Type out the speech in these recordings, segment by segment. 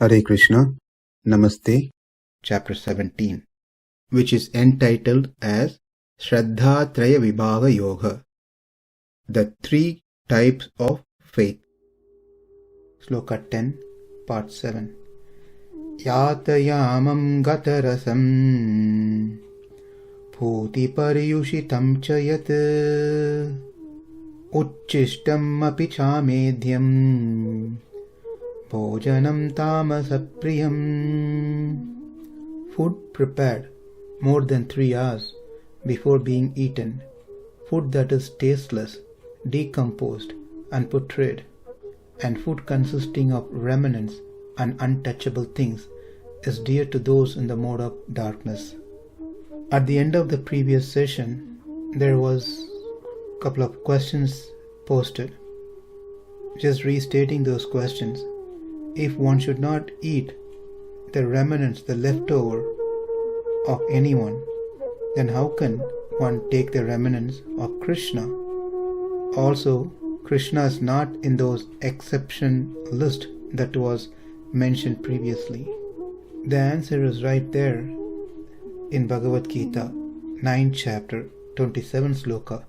Hare Krishna, Namaste, Chapter 17, which is entitled as Shraddha-traya Vibhava Yoga, the three types of faith. Sloka 10, Part 7. Yāta-yāmaṁ gata-rasaṁ pūti paryuṣitaṁ ca yat ucchiṣṭam api cāmedhyaṁ bhojanaṁ tāmasa-priyam. Food prepared more than 3 hours before being eaten, food that is tasteless, decomposed and putrid, and food consisting of remnants and untouchable things is dear to those in the mode of darkness. At the end of the previous session, there was a couple of questions posted. Just restating those questions. If one should not eat the remnants, the leftover of anyone, then how can one take the remnants of Krishna? Also, Krishna is not in those exception list that was mentioned previously. The answer is right there in Bhagavad Gita, 9th chapter, 27th sloka,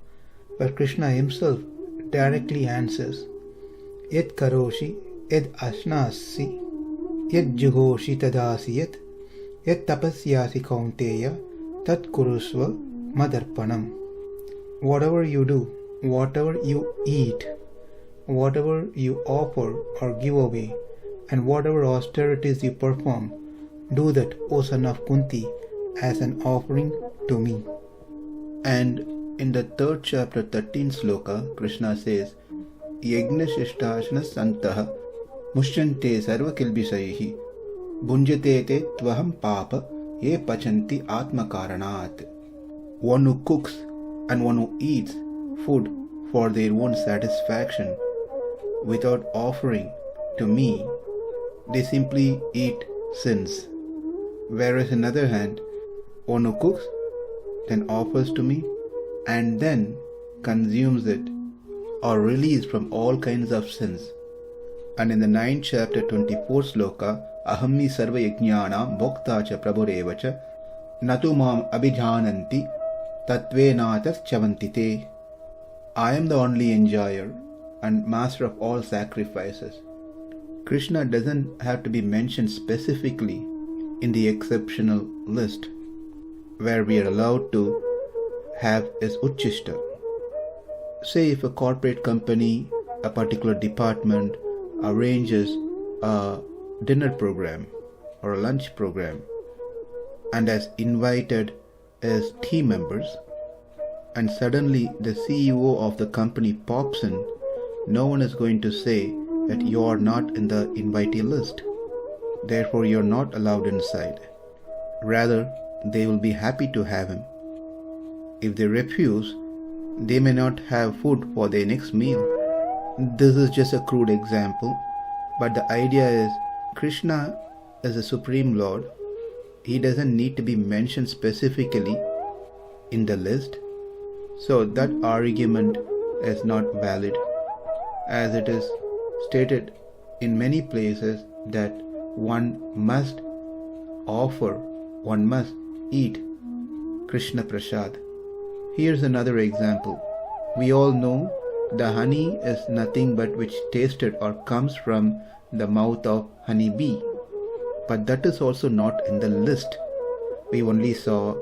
where Krishna himself directly answers, Yat karoshi yad ashnasi yad juhoshi tadasiyat yad tapasyasi kaunteya tat kurusva madarpanam. Whatever you do, whatever you eat, whatever you offer or give away, and whatever austerities you perform, do that, O son of Kunti, as an offering to me. And in the 3rd chapter, 13th sloka, Krishna says, Yajna shishtāshna santaha mushchante sarva kilbisaihi bhunjate te tvaham papa ye pachanti atmakaranat. One who cooks and one who eats food for their own satisfaction without offering to me, they simply eat sins. Whereas on the other hand, one who cooks, then offers to me, and then consumes it, are released from all kinds of sins. And in the 9th chapter, 24th sloka, Ahammi sarva yajñānaṁ bhokta ca prabhurevacha natu mam abhijananti tatvenatas chavantite. I am the only enjoyer and master of all sacrifices. Krishna doesn't have to be mentioned specifically in the exceptional list where we are allowed to have his ucchiṣṭam. Say if a corporate company, a particular department arranges a dinner program or a lunch program and has invited his team members, and suddenly the CEO of the company pops in, no one is going to say that you are not in the invitee list, therefore you are not allowed inside. Rather, they will be happy to have him. If they refuse, they may not have food for their next meal. This is just a crude example, but the idea is Krishna is the Supreme Lord. He doesn't need to be mentioned specifically in the list, so that argument is not valid, as it is stated in many places that one must offer, one must eat Krishna Prasad. Here's another example. We all know the honey is nothing but which tasted or comes from the mouth of honey bee, but that is also not in the list. We only saw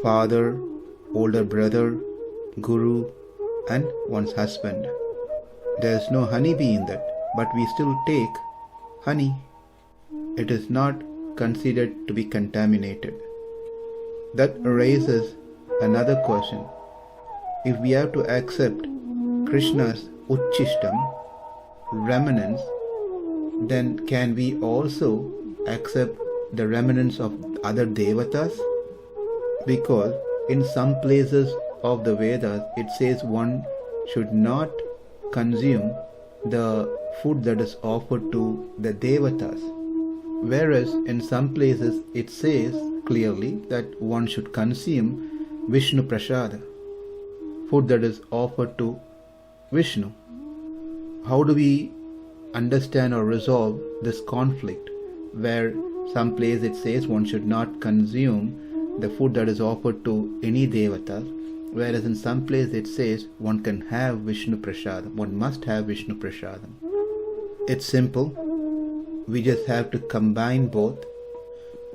father, older brother, guru, and one's husband. There is no honey bee in that, but we still take honey. It is not considered to be contaminated. That raises another question. If we have to accept Krishna's ucchiṣṭam, remnants, then can we also accept the remnants of other devatas? Because in some places of the Vedas it says one should not consume the food that is offered to the devatas, whereas in some places it says clearly that one should consume Vishnu Prasada, food that is offered to Vishnu. How do we understand or resolve this conflict? where some place it says one should not consume the food that is offered to any devata, whereas in some place it says one can have Vishnu Prasadam, one must have Vishnu Prasadam. It's simple. We just have to combine both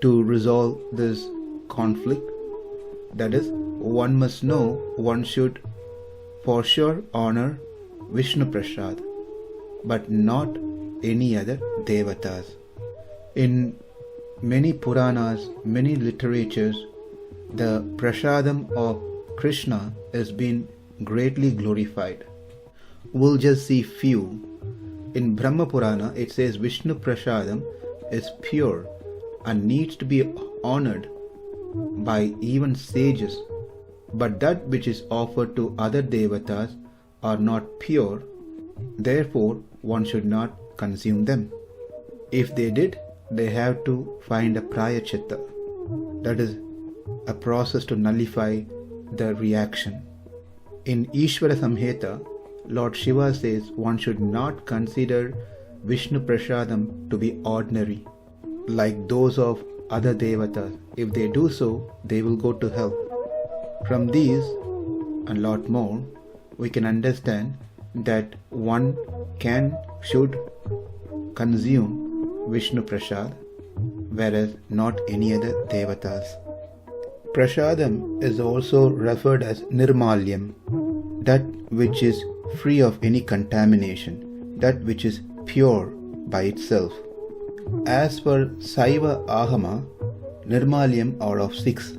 to resolve this conflict. That is, one must know one should for sure honor Vishnu Prasad, but not any other devatas. In many Puranas, many literatures, the Prasadam of Krishna has been greatly glorified. We'll just see few. In Brahma Purana, it says Vishnu Prasadam is pure and needs to be honored by even sages, but that which is offered to other devatas are not pure, therefore one should not consume them. If they did, they have to find a praryuṣitaṁ, that is a process to nullify the reaction. In Ishvara Samhita, Lord Shiva says one should not consider Vishnu Prasadam to be ordinary, like those of other devatas. If they do so, they will go to hell. From these, and lot more, we can understand that one should consume Vishnu Prasad, whereas not any other devatas. Prasadam is also referred as nirmalyam, that which is free of any contamination, that which is pure by itself. As per Saiva Ahama, nirmalyam are of 6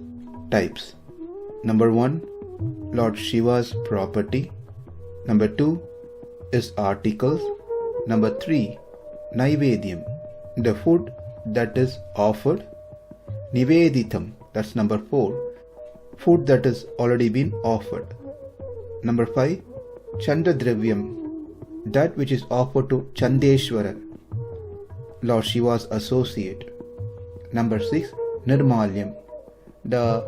types. Number 1, Lord Shiva's property. Number 2 is articles. Number 3, Naivedyam, the food that is offered. Niveditam, that's number 4, food that has already been offered. Number 5, Chandradravyam, that which is offered to Chandeshwara, Lord Shiva's associate. Number 6, Nirmalyam, the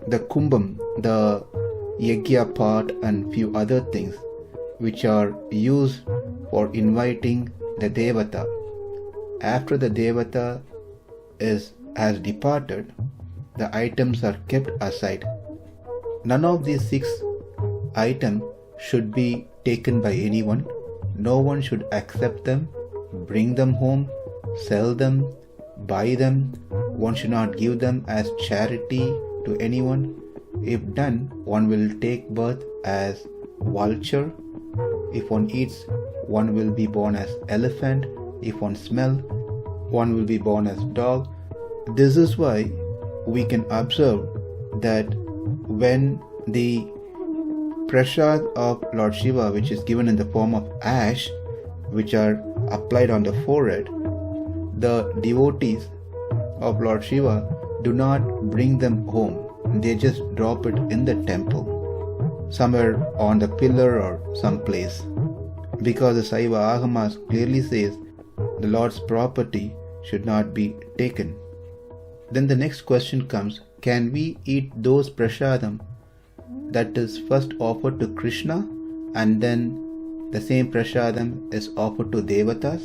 kumbham, the yagya pot and few other things which are used for inviting the devata. After the devata has departed, the items are kept aside. None of these 6 items should be taken by anyone. No one should accept them, bring them home, sell them, buy them. One should not give them as charity to anyone. If done, one will take birth as vulture. If one eats, one will be born as elephant. If one smell, one will be born as dog. This is why we can observe that when the prasad of Lord Shiva, which is given in the form of ash, which are applied on the forehead, the devotees of Lord Shiva do not bring them home. They just drop it in the temple, somewhere on the pillar or some place. Because the Saiva Agamas clearly says the Lord's property should not be taken. Then the next question comes, can we eat those prasadam that is first offered to Krishna and then the same prasadam is offered to devatas?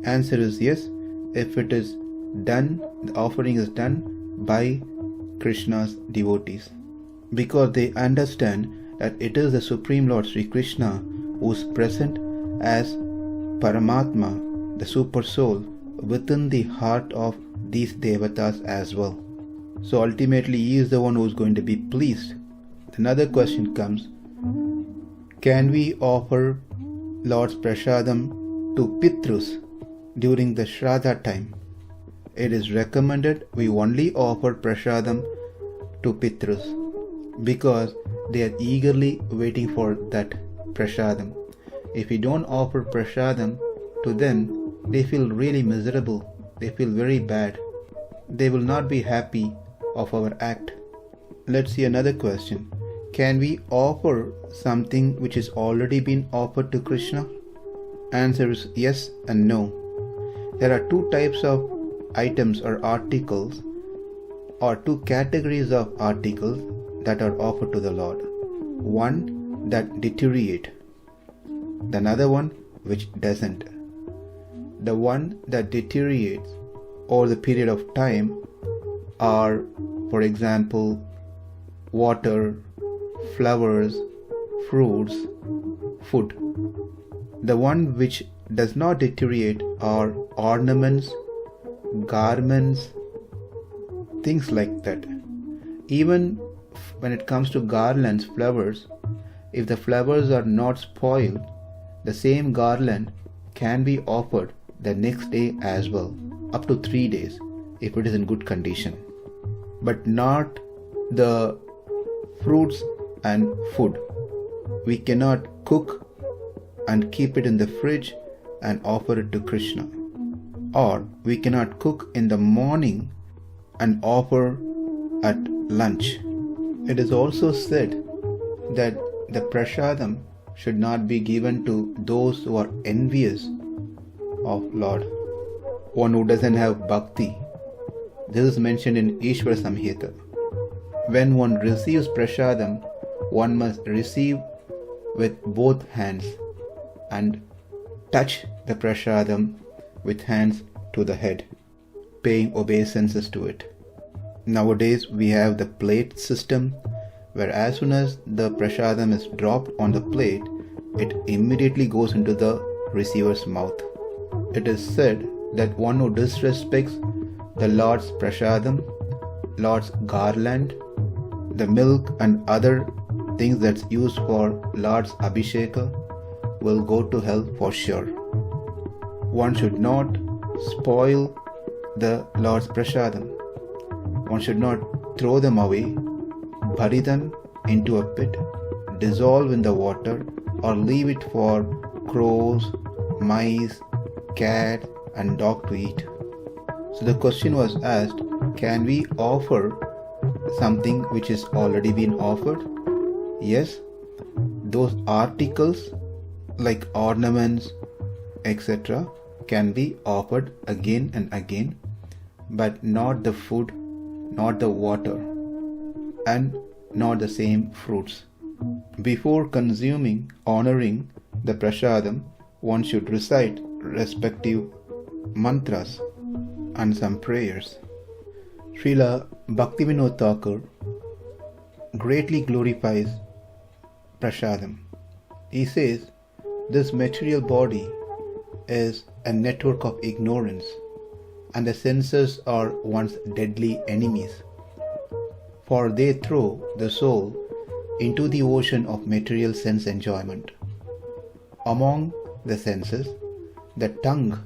Answer is yes, if it is done, the offering is done by Krishna's devotees, because they understand that it is the Supreme Lord Sri Krishna who is present as Paramatma, the Super Soul, within the heart of these devatas as well. So ultimately he is the one who is going to be pleased. Another question comes, can we offer Lord's Prasadam to Pitrus during the Shraddha time? It is recommended we only offer Prasadam to Pitrus because they are eagerly waiting for that Prasadam. If we don't offer Prasadam to them, they feel really miserable. They feel very bad. They will not be happy of our act. Let's see another question. Can we offer something which has already been offered to Krishna? Answer is yes and no. There are 2 types of items or articles, or 2 categories of articles that are offered to the Lord. One that deteriorate, the another one which doesn't. The one that deteriorates over the period of time are, for example, water, flowers, fruits, food. The one which does not deteriorate are ornaments, garments, things like that. Even when it comes to garlands, flowers, if the flowers are not spoiled, the same garland can be offered the next day as well, up to 3 days if it is in good condition. But not the fruits and food. We cannot cook and keep it in the fridge and offer it to Krishna. Or we cannot cook in the morning and offer at lunch. It is also said that the prasadam should not be given to those who are envious of Lord. One who doesn't have bhakti. This is mentioned in Ishvara Samhita. When one receives prasadam, one must receive with both hands and touch the prasadam with hands to the head, paying obeisances to it. Nowadays we have the plate system, where as soon as the prasadam is dropped on the plate, it immediately goes into the receiver's mouth. It is said that one who disrespects the Lord's prasadam, Lord's garland, the milk and other things that's used for Lord's abhisheka will go to hell for sure. One should not spoil the Lord's prasadam. One should not throw them away, bury them into a pit, dissolve in the water, or leave it for crows, mice, cat and dog to eat. So the question was asked, can we offer something which is already been offered? Yes, those articles like ornaments, etc. can be offered again and again, but not the food, not the water, and not the same fruits. Before consuming, honoring the prasadam, one should recite respective mantras and some prayers. Srila Bhaktivinoda Thakur greatly glorifies prasadam. He says, this material body is a network of ignorance, and the senses are one's deadly enemies, for they throw the soul into the ocean of material sense enjoyment. Among the senses, the tongue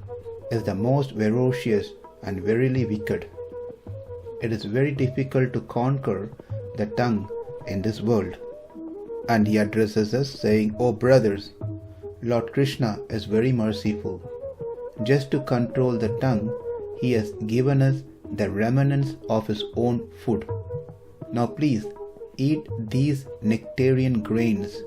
is the most ferocious and verily wicked. It is very difficult to conquer the tongue in this world. And he addresses us saying, "O brothers, Lord Krishna is very merciful. Just to control the tongue, he has given us the remnants of his own food. Now please eat these nectarian grains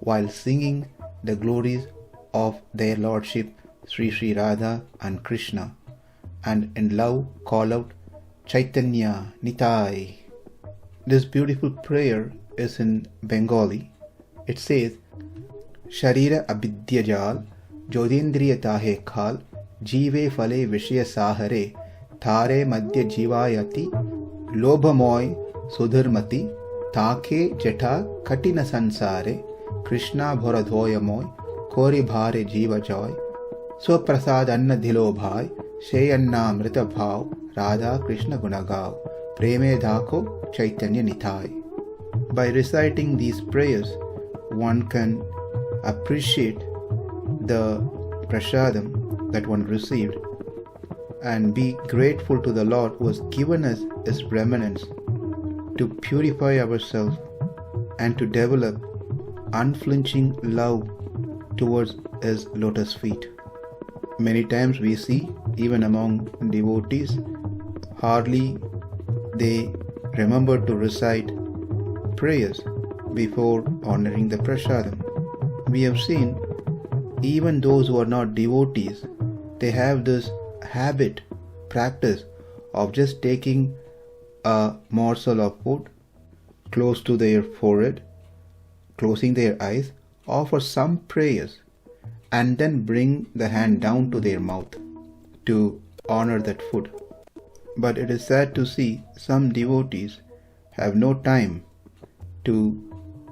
while singing the glories of their lordship Sri Sri Radha and Krishna, and in love call out Chaitanya Nitai." This beautiful prayer is in Bengali. It says, Sharira abhidyajal jodindriya tahe khal jive phale vishya sahare thare madhya jivayati lobhamoy sudharmati take jeta katina sansare Krishna bhoradhoyamoy kori bhare jiva joy swaprasad anna dhilo bhai sheyanna mrita bhav Radha Krishna gunagav preme dhako Chaitanya Nitai. By reciting these prayers, one can appreciate the prasadam that one received and be grateful to the Lord who has given us his remnants to purify ourselves and to develop unflinching love towards his lotus feet. Many times we see, even among devotees, hardly they remember to recite prayers before honoring the prasadam. We have seen even those who are not devotees, they have this habit, practice of just taking a morsel of food close to their forehead, closing their eyes, offer some prayers, and then bring the hand down to their mouth. to honor that food. But it is sad to see some devotees have no time to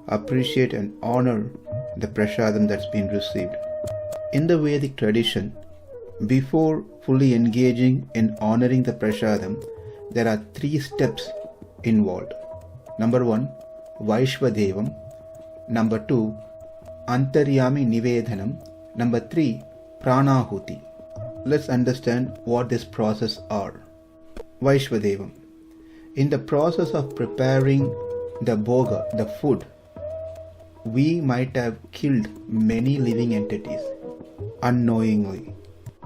appreciate and honor the prasadam that's been received. In the Vedic tradition, before fully engaging in honoring the prasadam, there are 3 steps involved. Number 1, Vaishvadevam. Number 2, Antaryami Nivedanam. Number 3, Pranahuti. Let's understand what this process are. Vaishvadevam. In the process of preparing the bhoga, the food, we might have killed many living entities unknowingly.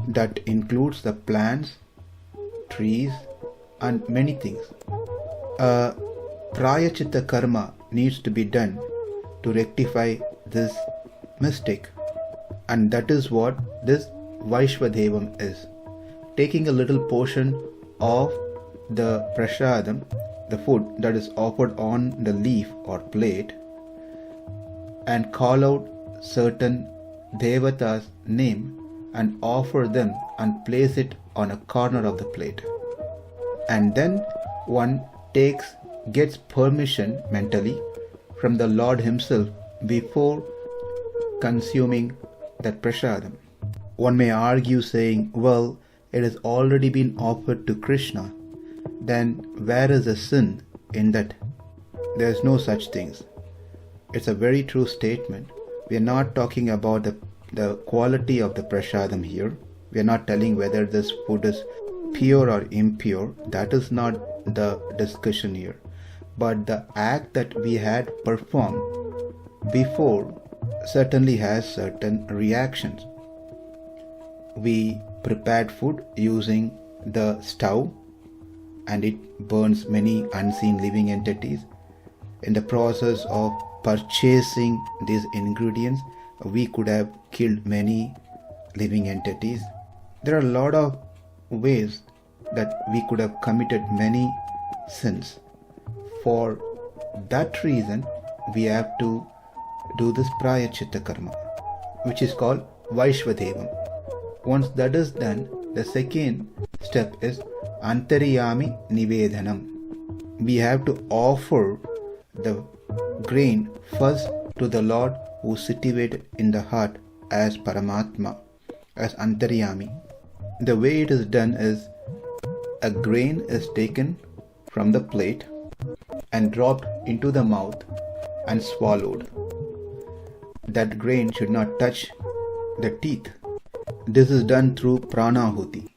That includes the plants, trees, and many things. Prayachitta karma needs to be done to rectify this mistake, and that is what this Vaishvadevam is. Taking a little portion of the prasadam, the food that is offered on the leaf or plate, and call out certain devatas' name and offer them and place it on a corner of the plate. And then one gets permission mentally from the Lord himself before consuming that prasadam. One may argue saying, well, it has already been offered to Krishna, then where is the sin in that? There is no such things. It's a very true statement. We are not talking about the quality of the prasadam here. We are not telling whether this food is pure or impure. That is not the discussion here. But the act that we had performed before certainly has certain reactions. We prepared food using the stove, and it burns many unseen living entities. In the process of purchasing these ingredients, we could have killed many living entities. There are a lot of ways that we could have committed many sins. For that reason, we have to do this prayachitta karma, which is called Vaishvadevam. Once that is done, the second step is Antaryami Nivedanam. We have to offer the grain first to the Lord who is situated in the heart as Paramatma, as Antaryami. The way it is done is a grain is taken from the plate and dropped into the mouth and swallowed. That grain should not touch the teeth. This is done through pranahuti.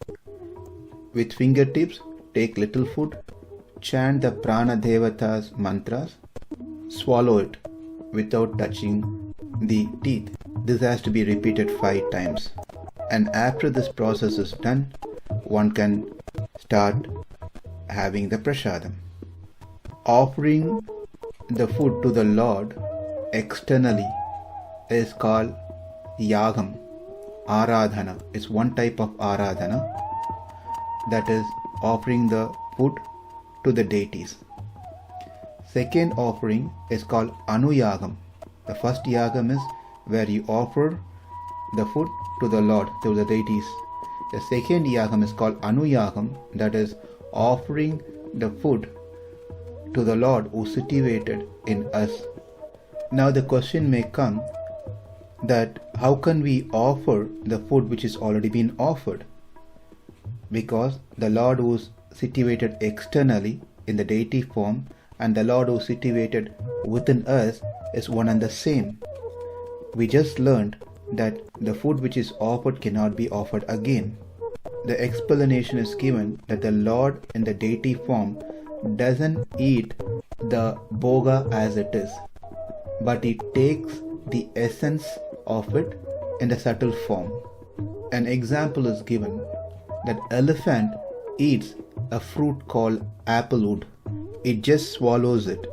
With fingertips, take little food, chant the prana devatas mantras, swallow it without touching the teeth. This has to be repeated 5 times. And after this process is done, one can start having the prasadam. Offering the food to the Lord externally is called yāgam, aradhana. It's one type of aradhana, that is offering the food to the deities. Second offering is called anuyagam. The first yagam is where you offer the food to the Lord, to the deities. The second yagam is called anuyagam, that is offering the food to the Lord who is situated in us. Now the question may come that how can we offer the food which is already been offered? Because the Lord who is situated externally in the deity form and the Lord who is situated within us is one and the same. We just learned that the food which is offered cannot be offered again. The explanation is given that the Lord in the deity form doesn't eat the bhoga as it is, but he takes the essence of it in the subtle form. An example is given that elephant eats a fruit called applewood. It just swallows it,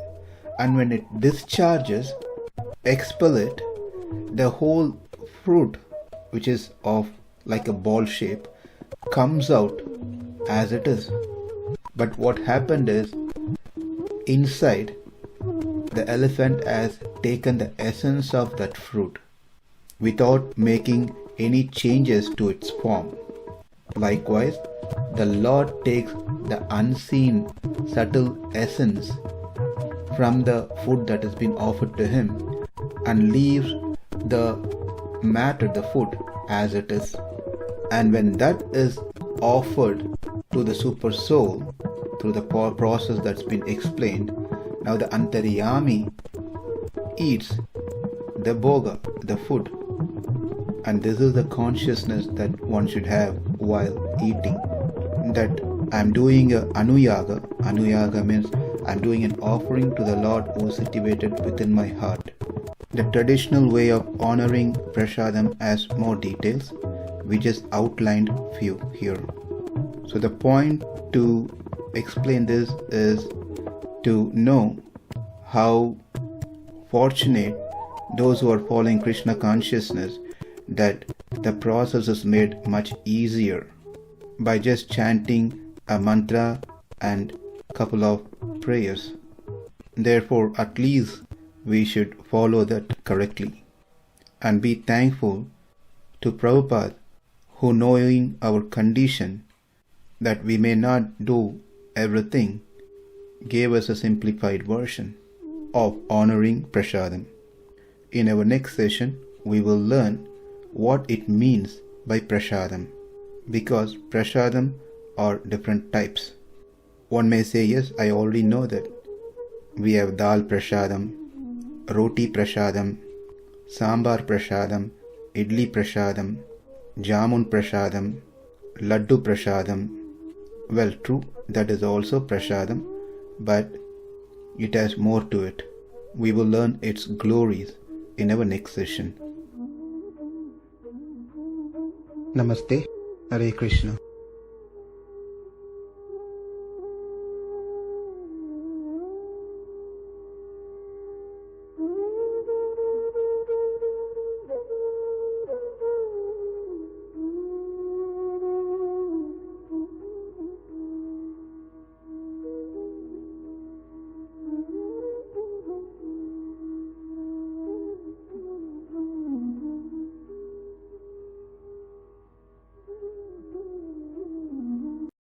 and when it discharges, expel it, the whole fruit, which is of like a ball shape, comes out as it is. But what happened is, inside, the elephant has taken the essence of that fruit without making any changes to its form. Likewise, the Lord takes the unseen, subtle essence from the food that has been offered to him and leaves the matter, the food, as it is. And when that is offered to the super soul through the process that's been explained, now the antaryami eats the bhoga, the food. And this is the consciousness that one should have while eating. That I'm doing a anuyaga. Anuyaga means I'm doing an offering to the Lord who is situated within my heart. The traditional way of honoring prasadam has more details. We just outlined few here. So the point to explain this is to know how fortunate those who are following Krishna consciousness, that the process is made much easier by just chanting a mantra and couple of prayers. Therefore, at least we should follow that correctly and be thankful to Prabhupada, who, knowing our condition that we may not do everything, gave us a simplified version of honoring prasadam. In our next session, we will learn what it means by prasadam, because prasadam are different types. One may say, yes, I already know that. We have dal prasadam, roti prasadam, sambar prasadam, idli prasadam, jamun prasadam, laddu prasadam. Well, true, that is also prasadam, but it has more to it. We will learn its glories in our next session. Namaste. Hare Krishna.